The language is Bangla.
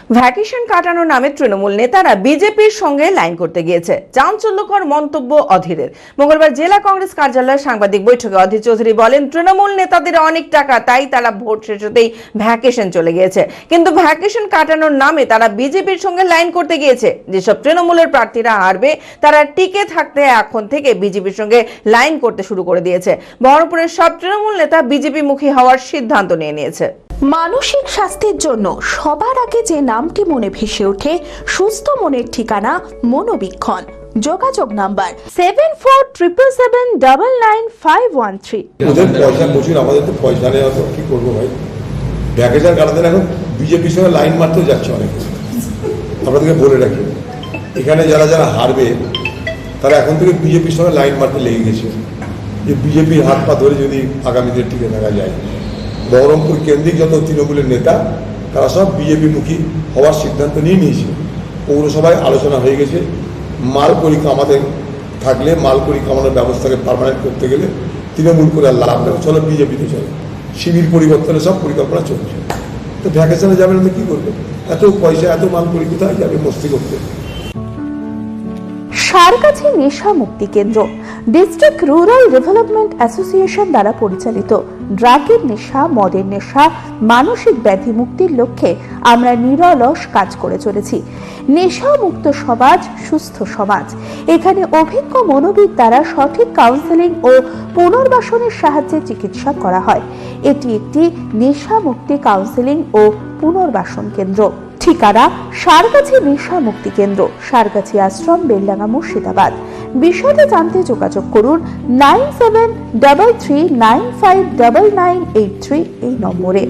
ভ্যাকেশন কাটানোর নামে তৃণমূল নেতারা বিজেপির সঙ্গে লাইন করতে গিয়েছে। চাঞ্চল্যকর মন্তব্য অধীরের। মঙ্গলবার জেলা কংগ্রেস কার্যালয়ে সাংবাদিক বৈঠকে অধীর চৌধুরী বলেন, তৃণমূল নেতাদের অনেক টাকা, তাই তারা ভোট শেষ হতেই ভ্যাকেশন চলে গিয়েছে। কিন্তু ভ্যাকেশন কাটানোর নামে তারা বিজেপির সঙ্গে লাইন করতে গিয়েছে। যেসব তৃণমূলের প্রার্থীরা হারবে তারা টিকে থাকতে এখন থেকে বিজেপির সঙ্গে লাইন করতে শুরু করে দিয়েছে। বহরমপুরের সব তৃণমূল নেতা বিজেপি মুখী হওয়ার সিদ্ধান্ত নিয়েছে। মানসিক স্বাস্থ্যের জন্য সবার আগে যে নামটি মনে ভেসে ওঠে, সুস্থ মনের ঠিকানা মনোবীক্ষণ। যোগাযোগ নাম্বার 7477799513। ওদের পয়সা প্রচুর, আমাদের তো পয়সা নেই, অত কি করবো ভাই। ভ্যাকেশন কাটাতে এখন বিজেপির সঙ্গে লাইন মারতেও যাচ্ছে অনেকে। আপনাদেরকে বলে রাখি, এখানে যারা যারা হারবে তারা এখন থেকে বিজেপির সঙ্গে লাইন মারতে লেগে গেছে, যে বিজেপির হাত পা ধরে যদি আগামীতে টিকে থাকা যায়। বহরমপুর কেন্দ্রিক যত তৃণমূলের নেতা তারা সব বিজেপি মুখী হওয়ার সিদ্ধান্ত নিয়ে নিয়েছে। পৌরসভায় আলোচনা হয়ে গেছে, মাল করি কামাতে থাকলে মাল করি কামানোর ব্যবস্থাকে পার্মানেন্ট করতে গেলে তৃণমূল করে আর লাভ নেই, চলো বিজেপিতে চলে। শিবির পরিবর্তনের সব পরিকল্পনা চলছে। তো ভ্যাকেশনে যাবেন তো কী করবে? এত পয়সা এত মাল করি কোথায় যাবে মস্তি করতে? সারগাছি নেশা মুক্তি কেন্দ্র ডিস্ট্রিক্ট রুরাল ডেভেলপমেন্ট অ্যাসোসিয়েশন দ্বারা পরিচালিত। ড্রাগের নেশা, মদের নেশা, মানসিক ব্যাধি মুক্তির লক্ষ্যে আমরা নিরলস কাজ করে চলেছি। নেশা মুক্ত সমাজ, সুস্থ সমাজ। এখানে অভিজ্ঞ মনোবিদ দ্বারা সঠিক কাউন্সেলিং ও পুনর্বাসনের সাহায্যে চিকিৎসা করা হয়। এটি একটি নেশা মুক্তি কাউন্সেলিং ও পুনর্বাসন কেন্দ্র। ঠিকানা সারগাছি নেশা মুক্তি কেন্দ্র, সারগাছি আশ্রম, বেলডাঙ্গা, মুর্শিদাবাদ। বিষয়টি জানতে যোগাযোগ করুন 9733959983 এই নম্বরে।